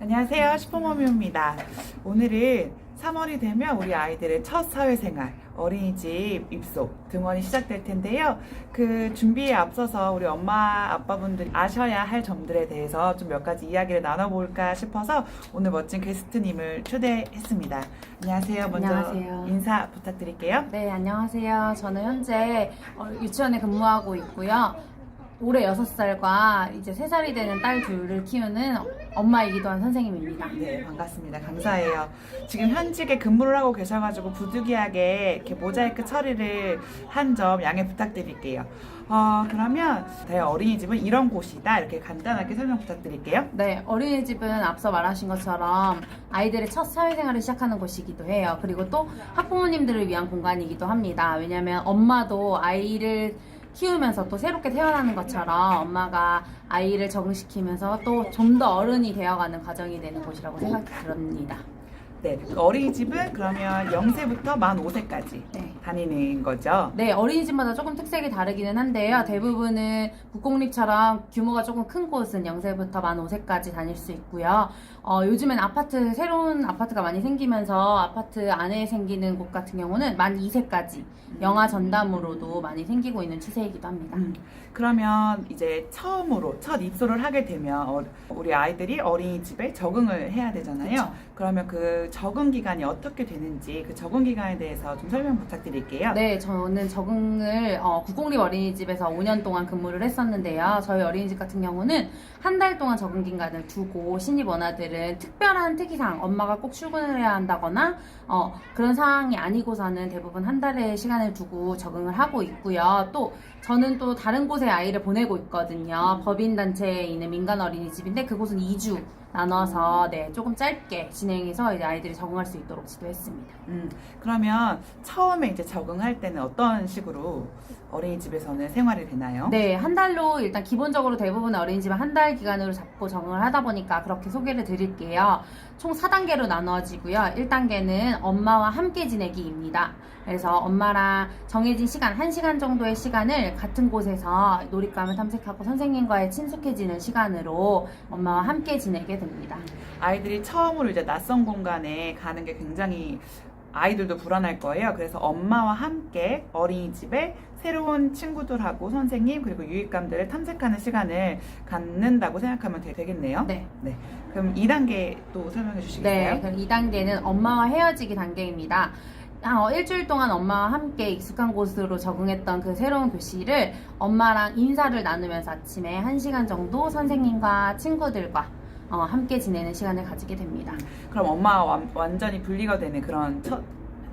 안녕하세요. 슈퍼머미입니다. 오늘은 3월이 되면 우리 아이들의 첫 사회생활, 어린이집 입소, 등원이 시작될 텐데요. 그 준비에 앞서서 우리 엄마, 아빠분들이 아셔야 할 점들에 대해서 좀 몇 가지 이야기를 나눠볼까 싶어서 오늘 멋진 게스트님을 초대했습니다. 안녕하세요. 먼저 안녕하세요. 인사 부탁드릴게요. 네, 안녕하세요. 저는 현재 유치원에 근무하고 있고요. 올해 6살과 이제 3살이 되는 딸 둘을 키우는 엄마이기도 한 선생님입니다. 네, 반갑습니다. 감사해요. 지금 현직에 근무를 하고 계셔가지고 부득이하게 이렇게 모자이크 처리를 한 점 양해 부탁드릴게요. 그러면 저희 어린이집은 이런 곳이다. 이렇게 간단하게 설명 부탁드릴게요. 네, 어린이집은 앞서 말하신 것처럼 아이들의 첫 사회생활을 시작하는 곳이기도 해요. 그리고 또 학부모님들을 위한 공간이기도 합니다. 왜냐하면 엄마도 아이를 키우면서 또 새롭게 태어나는 것처럼 엄마가 아이를 적응시키면서 또 좀 더 어른이 되어가는 과정이 되는 곳이라고 생각이 듭니다. 네, 어린이집은 그러면 0세부터 만 5세까지 네. 다니는 거죠. 네, 어린이집마다 조금 특색이 다르기는 한데요. 대부분은 국공립처럼 규모가 조금 큰 곳은 0세부터 만 5세까지 다닐 수 있고요. 요즘엔 새로운 아파트가 많이 생기면서 아파트 안에 생기는 곳 같은 경우는 만 2세까지 영아 전담으로도 많이 생기고 있는 추세이기도 합니다. 그러면 이제 처음으로 첫 입소를 하게 되면 우리 아이들이 어린이집에 적응을 해야 되잖아요. 그쵸. 그러면 그 적응 기간이 어떻게 되는지 그 적응 기간에 대해서 좀 설명 부탁드릴게요. 네, 저는 적응을 국공립 어린이집에서 5년 동안 근무를 했었는데요. 저희 어린이집 같은 경우는 한 달 동안 적응 기간을 두고 신입 원아들은 특별한 특이사항, 엄마가 꼭 출근을 해야 한다거나 그런 상황이 아니고서는 대부분 한 달의 시간을 두고 적응을 하고 있고요. 또 저는 또 다른 곳에 아이를 보내고 있거든요. 법인단체에 있는 민간 어린이집인데 그곳은 2주 나눠서 조금 짧게 진행해서 이제 아이들이 적응할 수 있도록 지도했습니다. 그러면 처음에 이제 적응할 때는 어떤 식으로 어린이집에서는 생활이 되나요? 네, 한 달로 일단 기본적으로 대부분의 어린이집은 한 달 기간으로 잡고 적응을 하다 보니까 그렇게 소개를 드릴게요. 총 4단계로 나누어지고요. 1단계는 엄마와 함께 지내기입니다. 그래서 엄마랑 정해진 시간, 1시간 정도의 시간을 같은 곳에서 놀잇감을 탐색하고 선생님과의 친숙해지는 시간으로 엄마와 함께 지내게 됩니다. 아이들이 처음으로 이제 낯선 공간에 가는 게 굉장히 아이들도 불안할 거예요. 그래서 엄마와 함께 어린이집에 새로운 친구들하고 선생님 그리고 유익감들을 탐색하는 시간을 갖는다고 생각하면 되겠네요. 네. 그럼 2단계 또 설명해 주시겠어요? 네, 그럼 2단계는 엄마와 헤어지기 단계입니다. 일주일 동안 엄마와 함께 익숙한 곳으로 적응했던 그 새로운 교실을 엄마랑 인사를 나누면서 아침에 1시간 정도 선생님과 친구들과 함께 지내는 시간을 가지게 됩니다. 그럼 엄마와 완전히 분리가 되는 그런 첫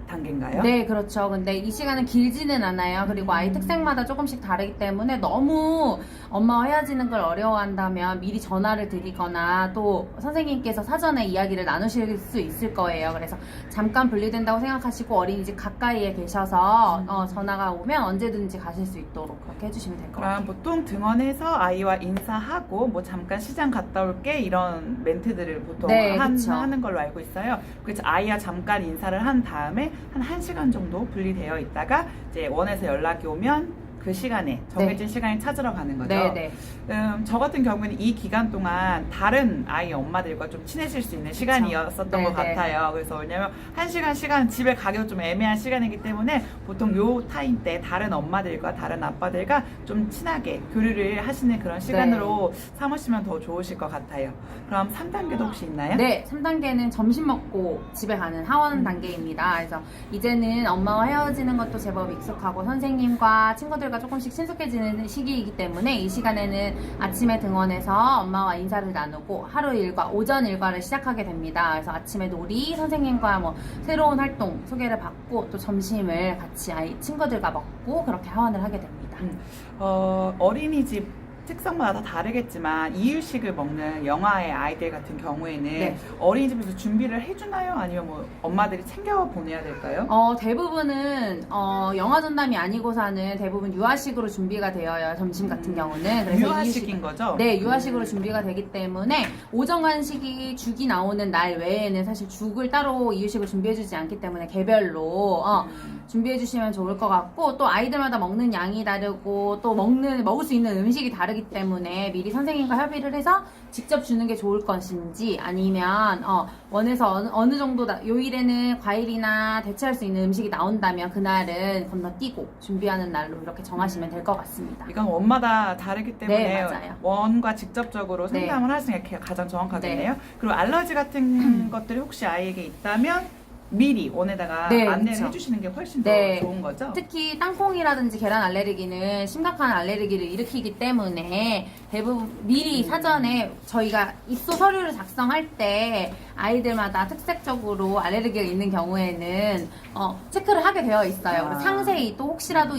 단계인가요? 네, 그렇죠. 근데 이 시간은 길지는 않아요. 그리고 아이 특색마다 조금씩 다르기 때문에 너무 엄마와 헤어지는 걸 어려워한다면 미리 전화를 드리거나 또 선생님께서 사전에 이야기를 나누실 수 있을 거예요. 그래서 잠깐 분리된다고 생각하시고 어린이집 가까이에 계셔서 전화가 오면 언제든지 가실 수 있도록 그렇게 해주시면 될 것 같아요. 그럼 보통 등원해서 아이와 인사하고 뭐 잠깐 시장 갔다 올게 이런 멘트들을 보통 네, 그쵸. 하는 걸로 알고 있어요. 그래서 아이와 잠깐 인사를 한 다음에 한 1시간 정도 분리되어 있다가 이제 원에서 연락이 오면 그 시간에 정해진 시간에 찾으러 가는 거죠. 네. 저 같은 경우에는 이 기간 동안 다른 아이 엄마들과 좀 친해질 수 있는 시간이었었던 네, 것 네. 같아요. 그래서 왜냐면 1시간 시간 집에 가기도 좀 애매한 시간이기 때문에 보통 요 타임 때 다른 엄마들과 다른 아빠들과 좀 친하게 교류를 하시는 그런 시간으로 삼으시면 더 좋으실 것 같아요. 그럼 3단계도 혹시 있나요? 네, 3단계는 점심 먹고 집에 가는 하원 단계입니다. 그래서 이제는 엄마와 헤어지는 것도 제법 익숙하고 선생님과 친구들과 조금씩 친숙해지는 시기이기 때문에 이 시간에는 아침에 등원해서 엄마와 인사를 나누고 하루 일과, 오전 일과를 시작하게 됩니다. 그래서 아침에 놀이, 선생님과 뭐 새로운 활동 소개를 받고 또 점심을 같이 아이 친구들과 먹고 그렇게 하원을 하게 됩니다. 어린이집 특성마다 다 다르겠지만 이유식을 먹는 영아의 아이들 같은 경우에는 어린이집에서 준비를 해주나요? 아니면 뭐 엄마들이 챙겨 보내야 될까요? 대부분은 영아 전담이 아니고서는 대부분 유아식으로 준비가 되어요. 점심 같은 경우는. 그래서 유아식인 거죠? 네, 유아식으로 준비가 되기 때문에 오전 간식이 죽이 나오는 날 외에는 사실 죽을 따로 이유식을 준비해주지 않기 때문에 개별로 준비해주시면 좋을 것 같고 또 아이들마다 먹는 양이 다르고 또 먹을 수 있는 음식이 다르기 다르기 때문에 미리 선생님과 협의를 해서 직접 주는 게 좋을 것인지, 아니면 원에서 어느 정도 요일에는 과일이나 대체할 수 있는 음식이 나온다면 그날은 건너뛰고 준비하는 날로 이렇게 정하시면 될 것 같습니다. 이건 원마다 다르기 때문에 네, 맞아요. 원과 직접적으로 네. 상담을 하시는 게 가장 정확하겠네요. 그리고 알러지 같은 것들이 혹시 아이에게 있다면 미리 원에다가 네, 안내를 그쵸. 해주시는 게 훨씬 네. 더 좋은 거죠? 특히 땅콩이라든지 계란 알레르기는 심각한 알레르기를 일으키기 때문에 대부분 미리 사전에 저희가 입소 서류를 작성할 때 아이들마다 특색적으로 알레르기가 있는 경우에는 체크를 하게 되어 있어요. 그래서 상세히 또 혹시라도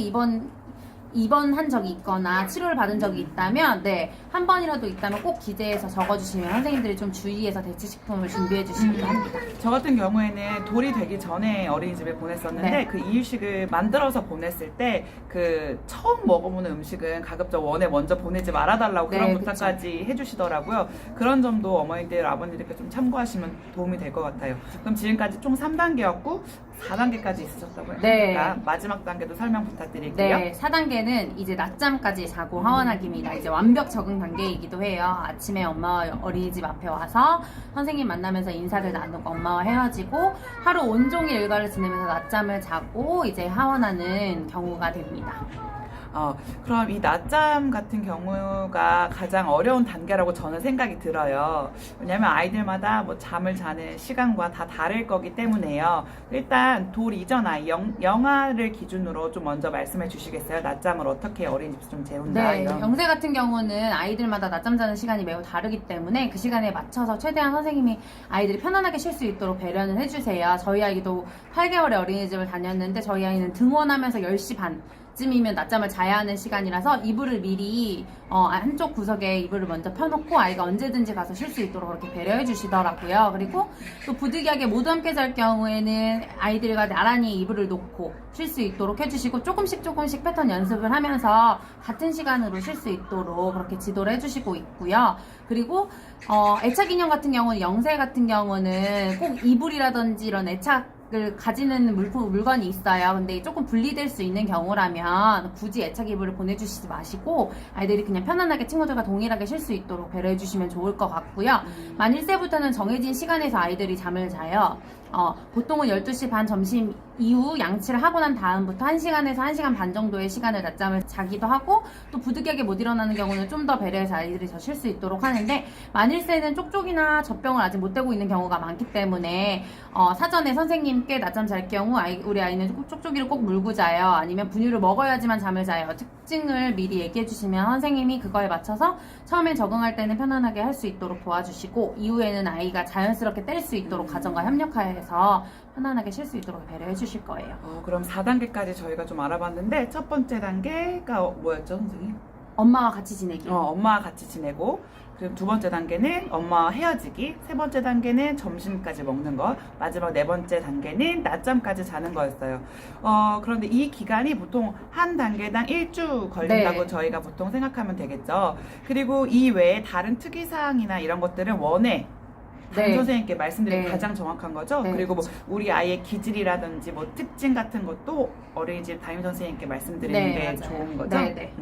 입원한 적이 있거나 치료를 받은 적이 있다면, 한 번이라도 있다면 꼭 기재해서 적어주시면 선생님들이 좀 주의해서 대체식품을 준비해 주시기도 합니다. 저 같은 경우에는 돌이 되기 전에 어린이집에 보냈었는데 네. 그 이유식을 만들어서 보냈을 때 그 처음 먹어보는 음식은 가급적 원에 먼저 보내지 말아달라고 그런 네, 부탁까지 해주시더라고요. 그런 점도 어머니들, 아버님들께 좀 참고하시면 도움이 될 것 같아요. 그럼 지금까지 총 3단계였고 4단계까지 있으셨다고 네. 하니까 마지막 단계도 설명 부탁드릴게요. 네, 4단계는 이제 낮잠까지 자고 하원하기입니다. 이제 완벽 적응 단계이기도 해요. 아침에 엄마와 어린이집 앞에 와서 선생님 만나면서 인사를 나누고 엄마와 헤어지고 하루 온종일 일과를 지내면서 낮잠을 자고 이제 하원하는 경우가 됩니다. 그럼 이 낮잠 같은 경우가 가장 어려운 단계라고 저는 생각이 들어요. 왜냐면 아이들마다 뭐 잠을 자는 시간과 다 다를 거기 때문에요. 일단 돌 이전 아이, 영아를 기준으로 좀 먼저 말씀해 주시겠어요? 낮잠을 어떻게 어린이집에서 좀 재운다? 네, 이런. 영세 같은 경우는 아이들마다 낮잠 자는 시간이 매우 다르기 때문에 그 시간에 맞춰서 최대한 선생님이 아이들이 편안하게 쉴 수 있도록 배려는 해주세요. 저희 아이도 8개월의 어린이집을 다녔는데 저희 아이는 등원하면서 10시 반 쯤이면 낮잠을 자야 하는 시간이라서 이불을 미리 한쪽 구석에 이불을 먼저 펴놓고 아이가 언제든지 가서 쉴 수 있도록 그렇게 배려해 주시더라고요. 그리고 또 부득이하게 모두 함께 잘 경우에는 아이들과 나란히 이불을 놓고 쉴 수 있도록 해주시고 조금씩 패턴 연습을 하면서 같은 시간으로 쉴 수 있도록 그렇게 지도를 해주시고 있고요. 그리고 애착 인형 같은 경우는 영세 같은 경우는 꼭 이불이라든지 이런 애착을 가지는 물건이 있어요. 근데 조금 분리될 수 있는 경우라면 굳이 애착 이불을 보내주시지 마시고 아이들이 그냥 편안하게 친구들과 동일하게 쉴 수 있도록 배려해 주시면 좋을 것 같고요. 만 1세부터는 정해진 시간에서 아이들이 잠을 자요. 보통은 12시 반 점심 이후 양치를 하고 난 다음부터 1시간에서 1시간 반 정도의 시간을 낮잠을 자기도 하고 또 부득이하게 못 일어나는 경우는 좀 더 배려해서 아이들이 더 쉴 수 있도록 하는데 만 1세는 쪽쪽이나 젖병을 아직 못 대고 있는 경우가 많기 때문에 사전에 선생님께 낮잠 잘 경우 우리 아이는 쪽쪽이를 꼭 물고 자요. 아니면 분유를 먹어야지만 잠을 자요. 특징을 미리 얘기해 주시면 선생님이 그거에 맞춰서 처음에 적응할 때는 편안하게 할 수 있도록 도와주시고 이후에는 아이가 자연스럽게 뗄 수 있도록 가정과 협력하여서 편안하게 쉴 수 있도록 배려해 주실 거예요. 그럼 4단계까지 저희가 좀 알아봤는데 첫 번째 단계가 뭐였죠, 선생님? 엄마와 같이 지내기. 엄마와 같이 지내고, 그리고 두 번째 단계는 엄마와 헤어지기, 세 번째 단계는 점심까지 먹는 것, 마지막 네 번째 단계는 낮잠까지 자는 거였어요. 그런데 이 기간이 보통 한 단계당 1주 걸린다고 네. 저희가 보통 생각하면 되겠죠. 그리고 이 외에 다른 특이사항이나 이런 것들은 원에 담임 네. 선생님께 말씀드리기 네. 가장 정확한 거죠. 네, 그리고 뭐 우리 아이의 기질이라든지 뭐 특징 같은 것도 어린이집 담임 선생님께 말씀드리는 네, 게 맞아요. 좋은 거죠. 네, 네.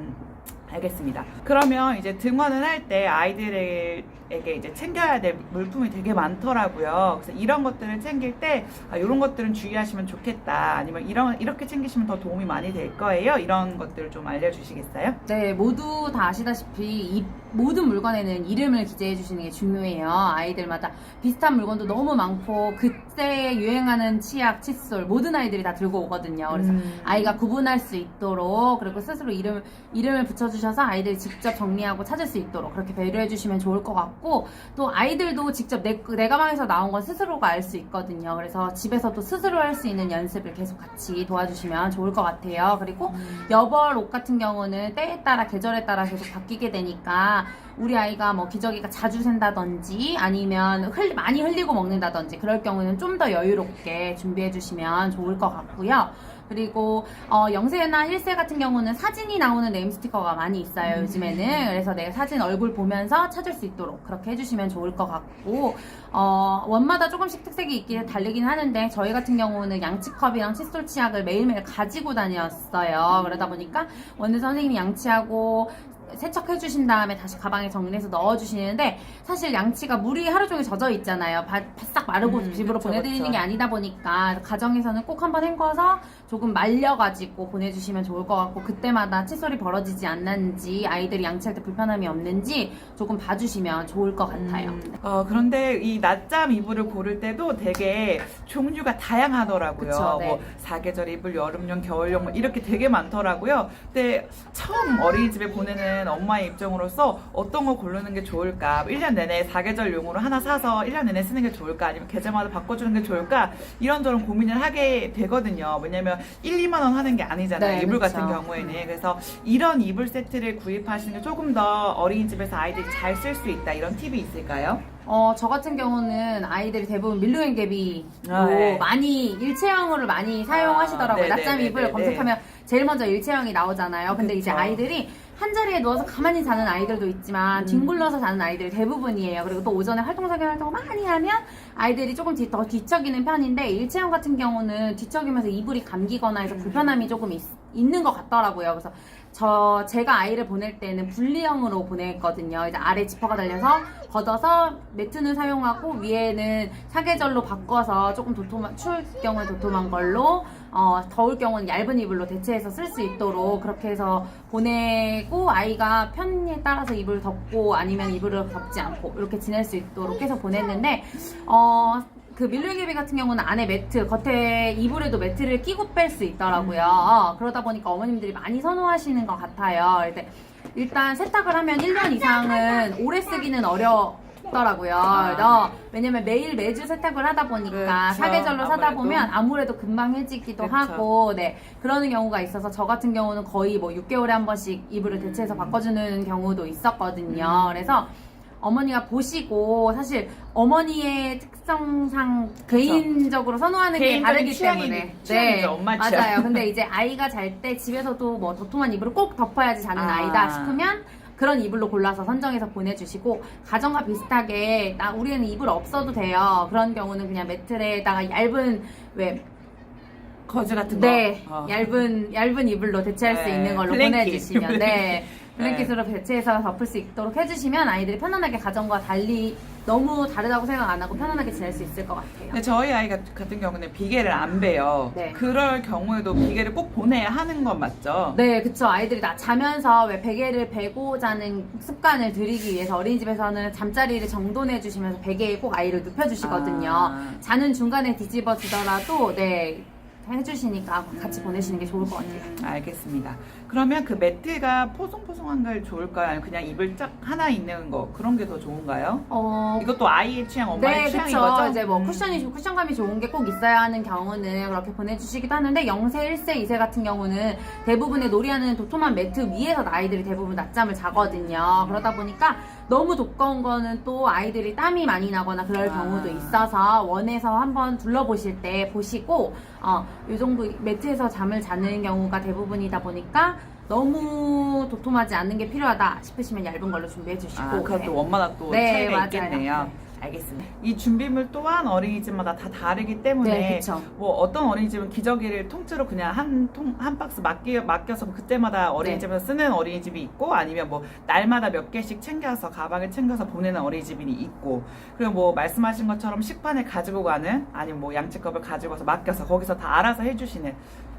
알겠습니다. 그러면 이제 등원을 할 때 아이들에게 이제 챙겨야 될 물품이 되게 많더라고요. 그래서 이런 것들을 챙길 때 이런 것들은 주의하시면 좋겠다. 아니면 이렇게 챙기시면 더 도움이 많이 될 거예요. 이런 것들을 좀 알려주시겠어요? 네, 모두 다 아시다시피 이 모든 물건에는 이름을 기재해 주시는 게 중요해요. 아이들마다 비슷한 물건도 너무 많고 그때 유행하는 치약, 칫솔 모든 아이들이 다 들고 오거든요. 그래서 아이가 구분할 수 있도록 그리고 스스로 이름을 붙여주셔서 아이들이 직접 정리하고 찾을 수 있도록 그렇게 배려해 주시면 좋을 것 같고 또 아이들도 직접 내 가방에서 나온 건 스스로가 알 수 있거든요. 그래서 집에서도 스스로 할 수 있는 연습을 계속 같이 도와주시면 좋을 것 같아요. 그리고 여벌 옷 같은 경우는 때에 따라 계절에 따라 계속 바뀌게 되니까 우리 아이가 뭐 기저귀가 자주 샌다든지 아니면 많이 흘리고 먹는다든지 그럴 경우는 좀 더 여유롭게 준비해 주시면 좋을 것 같고요. 그리고 0세나 1세 같은 경우는 사진이 나오는 네임 스티커가 많이 있어요. 요즘에는. 그래서 내 사진 얼굴 보면서 찾을 수 있도록 그렇게 해주시면 좋을 것 같고 원마다 조금씩 특색이 있긴 다르긴 하는데 저희 같은 경우는 양치컵이랑 칫솔 치약을 매일매일 가지고 다녔어요. 그러다 보니까 원래 선생님이 양치하고 세척해 주신 다음에 다시 가방에 정리해서 넣어 주시는데, 사실 양치가 물이 하루 종일 젖어 있잖아요. 바싹 마르고 집으로 그쵸, 보내드리는 그쵸. 게 아니다 보니까 가정에서는 꼭 한번 헹궈서 조금 말려가지고 보내주시면 좋을 것 같고, 그때마다 칫솔이 벌어지지 않는지, 아이들이 양치할 때 불편함이 없는지 조금 봐주시면 좋을 것 같아요. 그런데 이 낮잠 이불을 고를 때도 되게 종류가 다양하더라고요. 그쵸, 네. 뭐 사계절 이불, 여름용, 겨울용 뭐 이렇게 되게 많더라고요. 근데 처음 어린이집에 보내는 엄마의 입장으로서 어떤 거 고르는 게 좋을까? 1년 내내 사계절용으로 하나 사서 1년 내내 쓰는 게 좋을까? 아니면 계절마다 바꿔주는 게 좋을까? 이런저런 고민을 하게 되거든요. 왜냐면 1, 2만 원 하는 게 아니잖아요. 네, 이불 그쵸. 같은 경우에는. 그래서 이런 이불 세트를 구입하시는 게 조금 더 어린이집에서 아이들이 잘 쓸 수 있다. 이런 팁이 있을까요? 저 같은 경우는 아이들이 대부분 밀루앤개비로 네. 많이 일체형으로 많이 사용하시더라고요. 네, 낮잠 네, 이불 네, 네. 검색하면 제일 먼저 일체형이 나오잖아요. 근데 이제 그쵸. 아이들이 한 자리에 누워서 가만히 자는 아이들도 있지만 뒹굴러서 자는 아이들이 대부분이에요. 그리고 또 오전에 활동적인 활동을 많이 하면 아이들이 조금 더 뒤척이는 편인데, 일체형 같은 경우는 뒤척이면서 이불이 감기거나 해서 불편함이 조금 있는 것 같더라고요. 그래서 제가 아이를 보낼 때는 분리형으로 보냈거든요. 이제 아래 지퍼가 달려서 걷어서 매트는 사용하고, 위에는 사계절로 바꿔서 조금 추울 경우에 도톰한 걸로, 더울 경우는 얇은 이불로 대체해서 쓸 수 있도록 그렇게 해서 보내고, 아이가 편에 따라서 이불을 덮고 아니면 이불을 덮지 않고 이렇게 지낼 수 있도록 해서 보냈는데, 그 밀루개비 같은 경우는 안에 매트, 겉에 이불에도 매트를 끼고 뺄 수 있더라고요. 그러다 보니까 어머님들이 많이 선호하시는 것 같아요. 근데 일단 세탁을 하면 1년 이상은 오래 쓰기는 어렵더라고요. 왜냐면 매주 세탁을 하다 보니까 그쵸, 사계절로 사다 아무래도. 보면 아무래도 금방 해지기도 그쵸. 하고, 네, 그러는 경우가 있어서 저 같은 경우는 거의 뭐 6개월에 한 번씩 이불을 대체해서 바꿔주는 경우도 있었거든요. 그래서 어머니가 보시고, 사실 어머니의 특성상 개인적으로 선호하는 게 개인적인 다르기 취향이- 때문에. 취향이죠, 엄마 취향. 맞아요. 근데 이제 아이가 잘 때 집에서도 뭐 도톰한 이불을 꼭 덮어야지 자는 아. 아이다 싶으면 그런 이불로 골라서 선정해서 보내주시고, 가정과 비슷하게 우리는 이불 없어도 돼요. 그런 경우는 그냥 매트에다가 얇은 거즈 같은 거. 네, 얇은 이불로 대체할 수 네, 있는 걸로 블랭킷. 보내주시면, 네, 블랭킷. 블랭킷으로 대체해서 덮을 수 있도록 해주시면 아이들이 편안하게 가정과 달리 너무 다르다고 생각 안 하고 편안하게 지낼 수 있을 것 같아요. 근데 저희 아이 같은 경우는 비계를 안 베요. 네. 그럴 경우에도 비계를 꼭 보내야 하는 건 맞죠? 네, 그쵸. 아이들이 자면서 베개를 베고 자는 습관을 들이기 위해서 어린이집에서는 잠자리를 정돈해 주시면서 베개에 꼭 아이를 눕혀주시거든요. 아. 자는 중간에 뒤집어지더라도, 네, 해주시니까 같이 보내시는 게 좋을 것 같아요. 알겠습니다. 그러면 그 매트가 포송포송한 게 좋을까요? 아니면 그냥 이불 쫙 하나 있는 거 그런 게 더 좋은가요? 이것도 아이의 취향, 엄마의 네, 취향인 그쵸. 거죠? 이제 뭐 쿠션감이 좋은 게 꼭 있어야 하는 경우는 그렇게 보내주시기도 하는데, 0세, 1세, 2세 같은 경우는 대부분의 놀이하는 도톰한 매트 위에서 아이들이 대부분 낮잠을 자거든요. 그러다 보니까 너무 두꺼운 거는 또 아이들이 땀이 많이 나거나 그럴 경우도 있어서 원에서 한번 둘러보실 때 보시고, 이 정도 매트에서 잠을 자는 경우가 대부분이다 보니까 너무 도톰하지 않는 게 필요하다 싶으시면 얇은 걸로 준비해 주시고. 그것도 원마다 또 네, 차이가 맞아요. 있겠네요. 네. 알겠습니다. 이 준비물 또한 어린이집마다 다 다르기 때문에 네, 그쵸. 뭐 어떤 어린이집은 기저귀를 통째로 그냥 한 박스 맡겨서 그때마다 어린이집에서 쓰는 어린이집이 있고, 아니면 뭐 날마다 몇 개씩 챙겨서 가방에 챙겨서 보내는 어린이집이 있고, 그리고 뭐 말씀하신 것처럼 식판을 가지고 가는, 아니면 뭐 양치컵을 가지고 와서 맡겨서 거기서 다 알아서 해주시는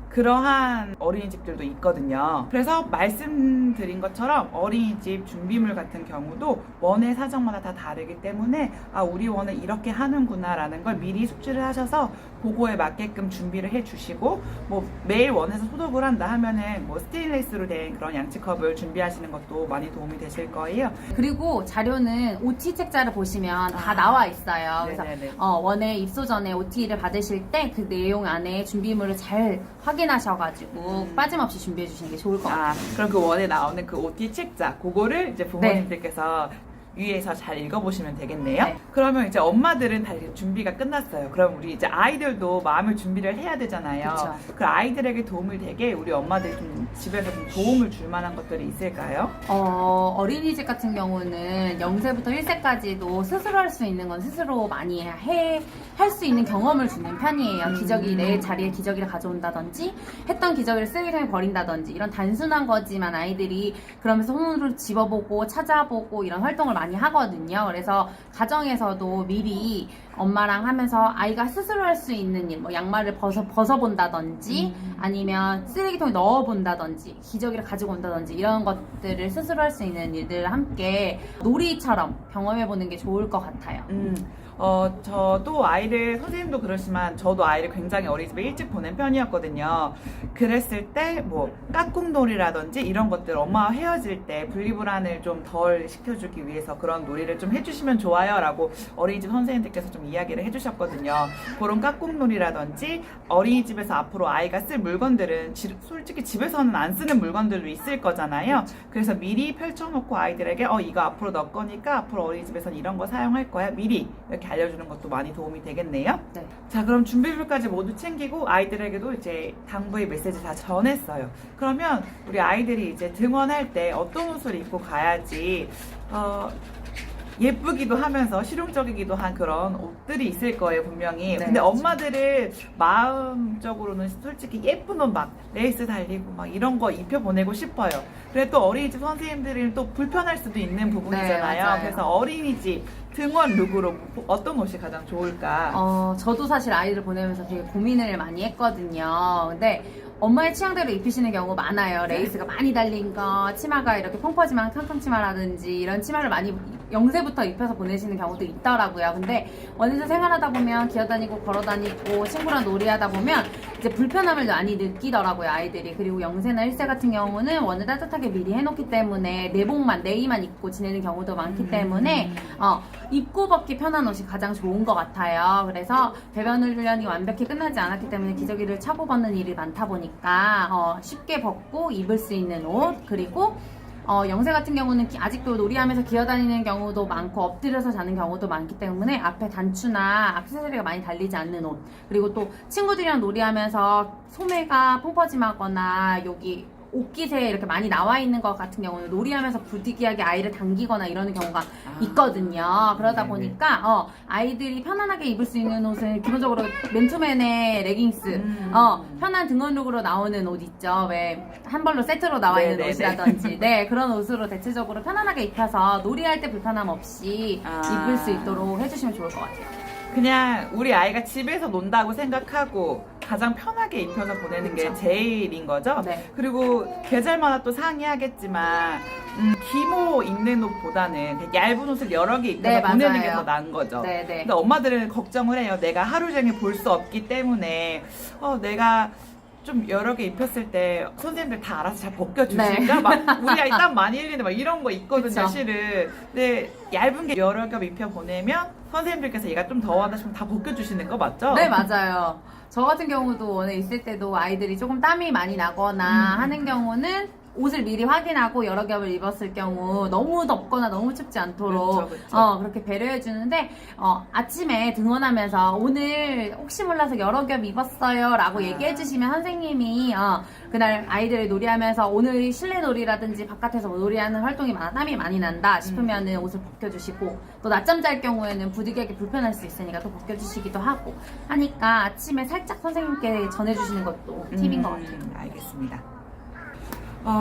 그러한 어린이집들도 있거든요. 그래서 말씀드린 것처럼 어린이집 준비물 같은 경우도 원의 사정마다 다 다르기 때문에 우리 원은 이렇게 하는구나 라는 걸 미리 숙지를 하셔서 그거에 맞게끔 준비를 해주시고, 뭐 매일 원에서 소독을 한다 하면은 뭐 스테인레스로 된 그런 양치컵을 준비하시는 것도 많이 도움이 되실 거예요. 그리고 자료는 OT 책자를 보시면 다 나와 있어요. 그래서 네네네. 원에 입소 전에 OT를 받으실 때 그 내용 안에 준비물을 잘 확인하셔가지고 빠짐없이 준비해 주시는 게 좋을 것 같아요. 그럼 그 원에 나오는 그 OT 책자, 그거를 이제 부모님들께서 위해서 잘 읽어보시면 되겠네요. 네. 그러면 이제 엄마들은 다 이렇게 준비가 끝났어요. 그럼 우리 이제 아이들도 마음의 준비를 해야 되잖아요. 그쵸. 그 아이들에게 도움이 되게 우리 엄마들이 좀 집에서 좀 도움을 줄 만한 것들이 있을까요? 어린이집 같은 경우는 0세부터 1세까지도 스스로 할 수 있는 건 스스로 많이 할 수 있는 경험을 주는 편이에요. 기저귀, 내 자리에 기저귀를 가져온다든지, 했던 기저귀를 쓰레기통에 버린다든지, 이런 단순한 거지만 아이들이 그러면서 손으로 집어보고 찾아보고 이런 활동을 많이 하거든요. 그래서 가정에서도 미리 엄마랑 하면서 아이가 스스로 할 수 있는 일, 뭐 양말을 벗어본다든지, 아니면 쓰레기통에 넣어본다든지, 기저귀를 가지고 온다든지, 이런 것들을 스스로 할 수 있는 일들을 함께 놀이처럼 경험해보는 게 좋을 것 같아요. 저도 아이를, 선생님도 그러시지만 저도 아이를 굉장히 어린이집에 일찍 보낸 편이었거든요. 그랬을 때 뭐 깍꿍놀이라든지 이런 것들 엄마와 헤어질 때 분리불안을 좀 덜 시켜주기 위해서 그런 놀이를 좀 해주시면 좋아요 라고 어린이집 선생님들께서 좀 이야기를 해주셨거든요. 그런 깍꿍놀이라든지 어린이집에서 앞으로 아이가 쓸 물건들은 솔직히 집에서는 안 쓰는 물건들도 있을 거잖아요. 그래서 미리 펼쳐놓고 아이들에게 이거 앞으로 너 거니까 앞으로 어린이집에서는 이런 거 사용할 거야 미리 이렇게 알려주는 것도 많이 도움이 되겠네요. 네. 자, 그럼 준비물까지 모두 챙기고 아이들에게도 이제 당부의 메시지 다 전했어요. 그러면 우리 아이들이 이제 등원할 때 어떤 옷을 입고 가야지 예쁘기도 하면서 실용적이기도 한 그런 옷들이 있을 거예요, 분명히. 네, 근데 그렇죠. 엄마들은 마음적으로는 솔직히 예쁜 옷 막 레이스 달리고 막 이런 거 입혀보내고 싶어요. 그래 또 어린이집 선생님들은 또 불편할 수도 있는 부분이잖아요. 맞아요. 그래서 어린이집 등원 룩으로 어떤 옷이 가장 좋을까? 저도 사실 아이들 보내면서 되게 고민을 많이 했거든요. 근데 엄마의 취향대로 입히시는 경우 많아요. 레이스가 많이 달린 거, 치마가 이렇게 펑퍼짐한 캉캉 치마라든지 이런 치마를 많이 0세부터 입혀서 보내시는 경우도 있더라고요. 근데 원에서 생활하다 보면 기어다니고 걸어다니고 친구랑 놀이하다 보면 이제 불편함을 많이 느끼더라고요, 아이들이. 그리고 0세나 1세 같은 경우는 원을 따뜻하게 미리 해놓기 때문에 내복만, 내의만 입고 지내는 경우도 많기 때문에 입고 벗기 편한 옷이 가장 좋은 것 같아요. 그래서 배변 훈련이 완벽히 끝나지 않았기 때문에 기저귀를 차고 벗는 일이 많다 보니까 쉽게 벗고 입을 수 있는 옷, 그리고 0세 같은 경우는 아직도 놀이하면서 기어다니는 경우도 많고 엎드려서 자는 경우도 많기 때문에 앞에 단추나 액세서리가 많이 달리지 않는 옷, 그리고 또 친구들이랑 놀이하면서 소매가 펑퍼짐하거나 여기 옷깃에 이렇게 많이 나와 있는 것 같은 경우는 놀이하면서 부득이하게 아이를 당기거나 이러는 경우가 있거든요. 그러다 네네. 보니까 아이들이 편안하게 입을 수 있는 옷은 기본적으로 맨투맨의 레깅스, 편한 등원룩으로 나오는 옷 있죠. 왜 한 벌로 세트로 나와 있는 네네네. 옷이라든지, 네, 그런 옷으로 대체적으로 편안하게 입혀서 놀이할 때 불편함 없이 입을 수 있도록 해주시면 좋을 것 같아요. 그냥 우리 아이가 집에서 논다고 생각하고 가장 편하게 입혀서 보내는 게 그쵸. 제일인 거죠. 네. 그리고 계절마다 또 상이하겠지만 기모 입는 옷보다는 그냥 얇은 옷을 여러 개 입혀서 네, 보내는 게 맞아요. 더 나은 거죠. 네, 네. 근데 엄마들은 걱정을 해요. 내가 하루 종일 볼 수 없기 때문에 내가 좀 여러 개 입혔을 때 선생님들 다 알아서 잘 벗겨주실까? 네. 막 우리 아이 땀 많이 흘리는데 막 이런 거 있거든요, 그쵸. 실은. 근데 얇은 게 여러 겹 입혀 보내면 선생님들께서 얘가 좀 더워한다 싶으면 다 벗겨주시는 거 맞죠? 네, 맞아요. 저 같은 경우도 원에 있을 때도 아이들이 조금 땀이 많이 나거나 하는 경우는 옷을 미리 확인하고 여러 겹을 입었을 경우 너무 덥거나 너무 춥지 않도록 그쵸. 그렇게 배려해 주는데 아침에 등원하면서 오늘 혹시 몰라서 여러 겹 입었어요 라고 얘기해 주시면 선생님이 그날 아이들을 놀이하면서 오늘 실내 놀이라든지 바깥에서 놀이하는 활동이 많아 땀이 많이 난다 싶으면은 옷을 벗겨주시고, 또 낮잠 잘 경우에는 부득이하게 불편할 수 있으니까 또 벗겨주시기도 하고 하니까 아침에 살짝 선생님께 전해주시는 것도 팁인 것 같아요. 알겠습니다.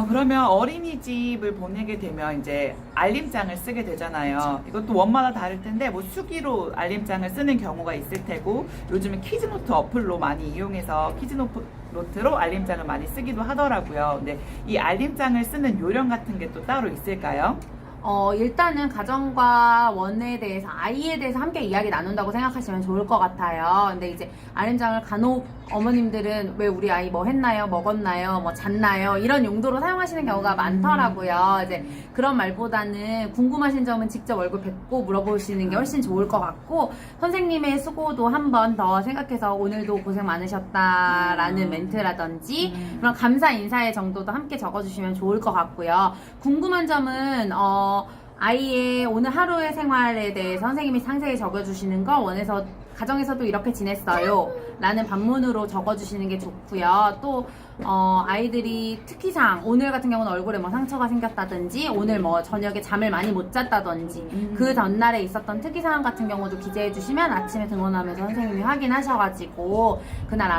그러면 어린이집을 보내게 되면 이제 알림장을 쓰게 되잖아요. 이것도 원마다 다를 텐데 뭐 수기로 알림장을 쓰는 경우가 있을 테고, 요즘에 키즈노트 어플로 많이 이용해서 키즈노트로 알림장을 많이 쓰기도 하더라고요. 근데 이 알림장을 쓰는 요령 같은 게 또 따로 있을까요? 일단은 가정과 원에 대해서, 아이에 대해서 함께 이야기 나눈다고 생각하시면 좋을 것 같아요. 근데 이제 알림장을 간혹 어머님들은 왜 우리 아이 뭐 했나요? 먹었나요? 뭐 잤나요? 이런 용도로 사용하시는 경우가 많더라고요. 이제 그런 말보다는 궁금하신 점은 직접 얼굴 뵙고 물어보시는 게 훨씬 좋을 것 같고, 선생님의 수고도 한 번 더 생각해서 오늘도 고생 많으셨다라는 멘트라든지 그런 감사 인사의 정도도 함께 적어주시면 좋을 것 같고요. 궁금한 점은 아이의 오늘 하루의 생활에 대해서 선생님이 상세히 적어주시는 거 원해서 가정에서도 이렇게 지냈어요 라는 반문으로 적어주시는 게 좋고요. 또 아이들이 특기사항 오늘 같은 경우는 얼굴에 뭐 상처가 생겼다든지 오늘 뭐 저녁에 잠을 많이 못 잤다든지 그 전날에 있었던 특기사항 같은 경우도 기재해 주시면 아침에 등원하면서 선생님이 확인하셔가지고 그날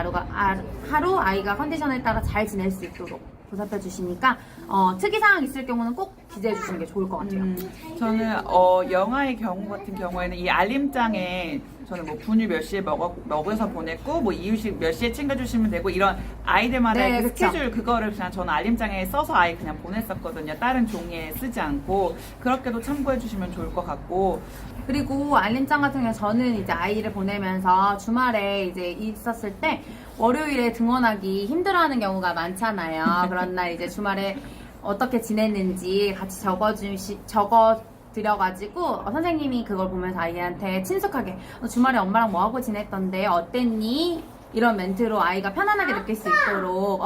하루 아이가 컨디션에 따라 잘 지낼 수 있도록 보살펴 주시니까 특이사항 있을 경우는 꼭 기재해 주시는 게 좋을 것 같아요. 저는 영아의 경우 같은 경우에는 이 알림장에 저는 뭐 분유 몇 시에 먹어서 보냈고 뭐 이유식 몇 시에 챙겨주시면 되고 이런 아이들마다의 네, 그 그쵸. 스케줄 그거를 그냥 저는 알림장에 써서 아이 그냥 보냈었거든요. 다른 종이에 쓰지 않고 그렇게도 참고해 주시면 좋을 것 같고. 그리고 알림장 같은 경우 저는 이제 아이를 보내면서 주말에 이제 있었을 때 월요일에 등원하기 힘들어하는 경우가 많잖아요. 그런 날 이제 주말에 어떻게 지냈는지 같이 적어드려가지고 선생님이 그걸 보면서 아이한테 친숙하게 주말에 엄마랑 뭐하고 지냈던데 어땠니? 이런 멘트로 아이가 편안하게 느낄 수 있도록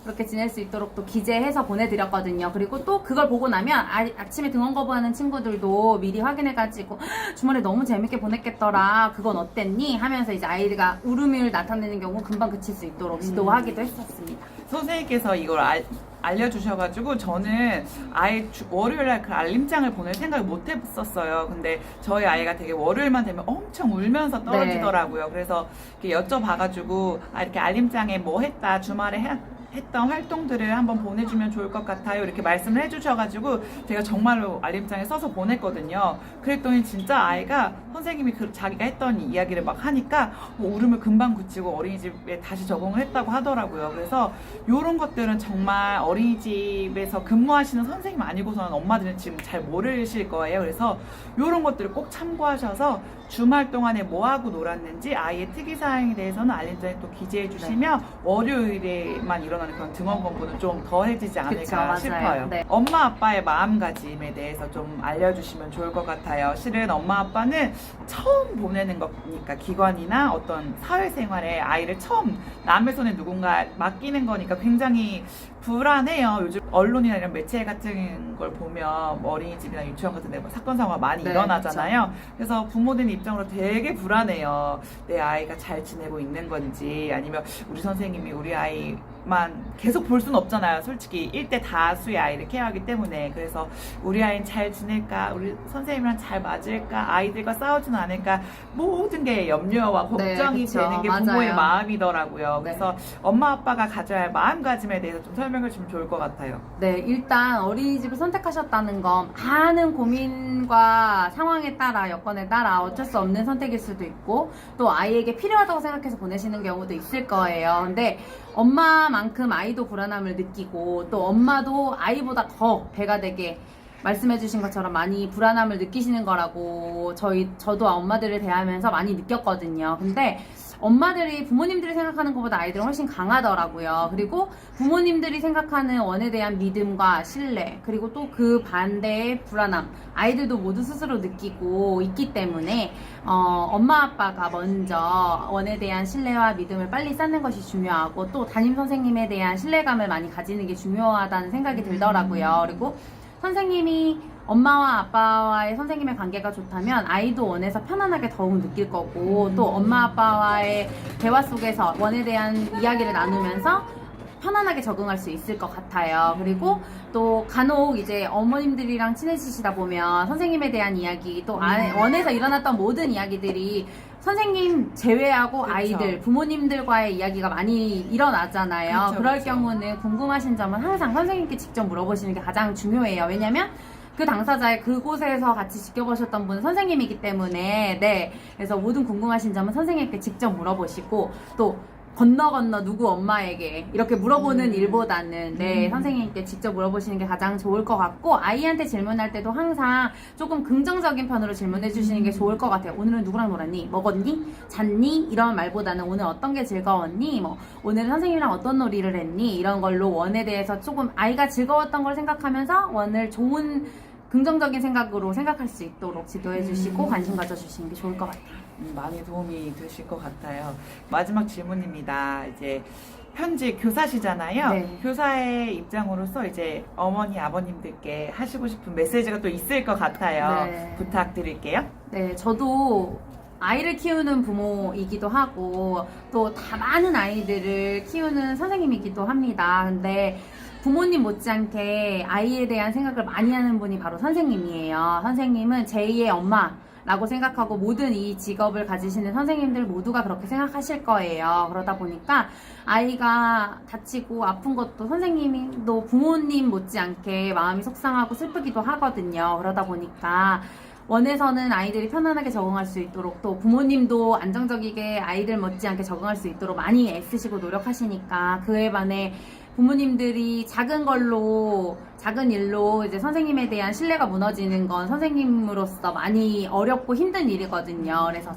그렇게 지낼 수 있도록 또 기재해서 보내드렸거든요. 그리고 또 그걸 보고 나면 아침에 등원 거부하는 친구들도 미리 확인해가지고 주말에 너무 재밌게 보냈겠더라 그건 어땠니? 하면서 이제 아이가 울음을 나타내는 경우 금방 그칠 수 있도록 지도하기도 했었습니다. 선생님께서 이걸 알려주셔가지고 저는 아예 월요일날 그 알림장을 보낼 생각을 못 했었어요. 근데 저희 아이가 되게 월요일만 되면 엄청 울면서 떨어지더라고요. 그래서 이렇게 여쭤봐가지고 이렇게 알림장에 뭐 했다 주말에 했던 활동들을 한번 보내주면 좋을 것 같아요 이렇게 말씀을 해주셔가지고 제가 정말로 알림장에 써서 보냈거든요. 그랬더니 진짜 아이가 선생님이 자기가 했던 이야기를 막 하니까 울음을 금방 그치고 어린이집에 다시 적응을 했다고 하더라고요. 그래서 이런 것들은 정말 어린이집에서 근무하시는 선생님 아니고서는 엄마들은 지금 잘 모르실 거예요. 그래서 이런 것들을 꼭 참고하셔서 주말 동안에 뭐하고 놀았는지 아이의 특이사항에 대해서는 알림장에 또 기재해 주시면 월요일에만 일어나는 그런 등원 공부는 좀 덜해지지 않을까 그쵸, 맞아요. 싶어요. 네. 엄마 아빠의 마음가짐에 대해서 좀 알려주시면 좋을 것 같아요. 실은 엄마 아빠는 처음 보내는 거니까 기관이나 어떤 사회생활에 아이를 처음 남의 손에 누군가 맡기는 거니까 굉장히 불안해요. 요즘 언론이나 이런 매체 같은 걸 보면 뭐 어린이집이나 유치원 같은 데 사건 사고가 많이 네, 일어나잖아요. 그래서 부모들 입장으로 되게 불안해요. 내 아이가 잘 지내고 있는 건지 아니면 우리 선생님이 우리 아이만 계속 볼 수는 없잖아요. 솔직히 일대 다수의 아이를 케어하기 때문에. 그래서 우리 아이는 잘 지낼까, 우리 선생님이랑 잘 맞을까, 아이들과 싸우지는 않을까, 모든 게 염려와 걱정이 그쵸. 되는 게 맞아요. 부모의 마음이더라고요. 네. 그래서 엄마 아빠가 가져야 할 마음가짐에 대해서 좀 설명을 주면 좋을 것 같아요. 네, 일단 어린이집을 선택하셨다는 건 많은 고민과 상황에 따라 여건에 따라 어쩔 수 없는 선택일 수도 있고 또 아이에게 필요하다고 생각해서 보내시는 경우도 있을 거예요. 근데 엄마만큼 아이도 불안함을 느끼고 또 엄마도 아이보다 더 배가 되게 말씀해주신 것처럼 많이 불안함을 느끼시는 거라고 저도 엄마들을 대하면서 많이 느꼈거든요. 근데 엄마들이 부모님들이 생각하는 것보다 아이들은 훨씬 강하더라고요. 그리고 부모님들이 생각하는 원에 대한 믿음과 신뢰 그리고 또 그 반대의 불안함 아이들도 모두 스스로 느끼고 있기 때문에 엄마 아빠가 먼저 원에 대한 신뢰와 믿음을 빨리 쌓는 것이 중요하고 또 담임 선생님에 대한 신뢰감을 많이 가지는 게 중요하다는 생각이 들더라고요. 그리고 선생님이 엄마와 아빠와의 선생님의 관계가 좋다면 아이도 원에서 편안하게 더욱 느낄 거고 또 엄마 아빠와의 대화 속에서 원에 대한 이야기를 나누면서 편안하게 적응할 수 있을 것 같아요. 그리고 또 간혹 이제 어머님들이랑 친해지시다 보면 선생님에 대한 이야기 또 원에서 일어났던 모든 이야기들이 선생님 제외하고 그쵸. 아이들, 부모님들과의 이야기가 많이 일어나잖아요. 그쵸, 그럴 그쵸. 경우는 궁금하신 점은 항상 선생님께 직접 물어보시는 게 가장 중요해요. 왜냐면 그 당사자의 그곳에서 같이 지켜보셨던 분은 선생님이기 때문에 네. 그래서 모든 궁금하신 점은 선생님께 직접 물어보시고 또 건너 누구 엄마에게 이렇게 물어보는 일보다는 네, 선생님께 직접 물어보시는 게 가장 좋을 것 같고 아이한테 질문할 때도 항상 조금 긍정적인 편으로 질문해 주시는 게 좋을 것 같아요. 오늘은 누구랑 놀았니? 먹었니? 잤니? 이런 말보다는 오늘 어떤 게 즐거웠니? 뭐 오늘은 선생님이랑 어떤 놀이를 했니? 이런 걸로 원에 대해서 조금 아이가 즐거웠던 걸 생각하면서 원을 좋은 긍정적인 생각으로 생각할 수 있도록 지도해 주시고 관심 가져주시는 게 좋을 것 같아요. 많이 도움이 되실 것 같아요. 마지막 질문입니다. 이제 현직 교사시잖아요. 네. 교사의 입장으로서 이제 어머니, 아버님들께 하시고 싶은 메시지가 또 있을 것 같아요. 네. 부탁드릴게요. 네, 저도 아이를 키우는 부모이기도 하고 또 다 많은 아이들을 키우는 선생님이기도 합니다. 근데 부모님 못지않게 아이에 대한 생각을 많이 하는 분이 바로 선생님이에요. 선생님은 제2의 엄마라고 생각하고 모든 이 직업을 가지시는 선생님들 모두가 그렇게 생각하실 거예요. 그러다 보니까 아이가 다치고 아픈 것도 선생님도 부모님 못지않게 마음이 속상하고 슬프기도 하거든요. 그러다 보니까 원에서는 아이들이 편안하게 적응할 수 있도록 또 부모님도 안정적이게 아이들 못지않게 적응할 수 있도록 많이 애쓰시고 노력하시니까 그에 반해 부모님들이 작은 일로 이제 선생님에 대한 신뢰가 무너지는 건 선생님으로서 많이 어렵고 힘든 일이거든요. 그래서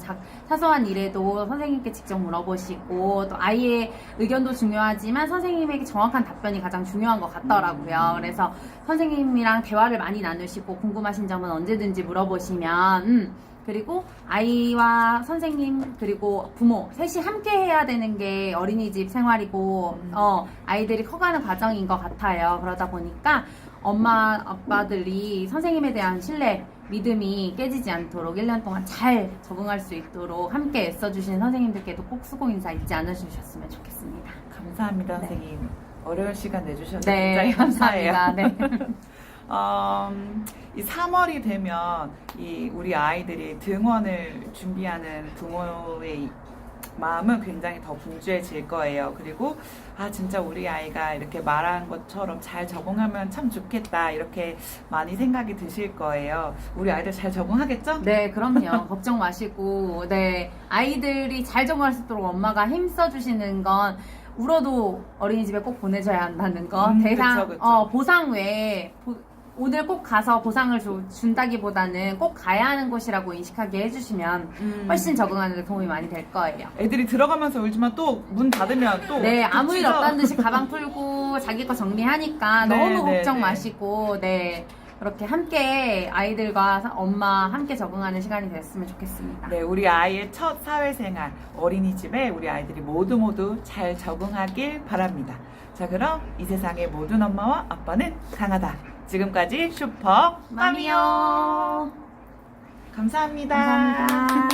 사소한 일에도 선생님께 직접 물어보시고 또 아이의 의견도 중요하지만 선생님에게 정확한 답변이 가장 중요한 것 같더라고요. 그래서 선생님이랑 대화를 많이 나누시고 궁금하신 점은 언제든지 물어보시면 그리고 아이와 선생님 그리고 부모 셋이 함께 해야 되는 게 어린이집 생활이고 아이들이 커가는 과정인 것 같아요. 그러다 보니까 엄마 아빠들이 선생님에 대한 신뢰 믿음이 깨지지 않도록 1년 동안 잘 적응할 수 있도록 함께 애써주신 선생님들께도 꼭 수고 인사 잊지 않으셨으면 좋겠습니다. 감사합니다, 네. 선생님. 어려운 시간 내주셔서 네, 굉장히 감사해요. 감사합니다. 네. 이 3월이 되면 우리 아이들이 등원을 준비하는 부모의 마음은 굉장히 더 분주해질 거예요. 그리고 진짜 우리 아이가 이렇게 말한 것처럼 잘 적응하면 참 좋겠다 이렇게 많이 생각이 드실 거예요. 우리 아이들 잘 적응하겠죠? 네, 그럼요. 걱정 마시고, 네. 아이들이 잘 적응할 수 있도록 엄마가 힘써주시는 건, 울어도 어린이집에 꼭 보내줘야 한다는 거. 그쵸. 보상 외에, 오늘 꼭 가서 보상을 준다기보다는 꼭 가야 하는 곳이라고 인식하게 해주시면 훨씬 적응하는 데 도움이 많이 될 거예요. 애들이 들어가면서 울지만 또 문 닫으면 또 네, 아무 일 찢어. 없다는 듯이 가방 풀고 자기 거 정리하니까 네, 너무 네, 걱정 네. 마시고, 네. 그렇게 함께 아이들과 엄마 함께 적응하는 시간이 됐으면 좋겠습니다. 네, 우리 아이의 첫 사회생활 어린이집에 우리 아이들이 모두 잘 적응하길 바랍니다. 자, 그럼 이 세상의 모든 엄마와 아빠는 강하다. 지금까지 슈퍼 맘이요. 맘이요. 감사합니다. 감사합니다.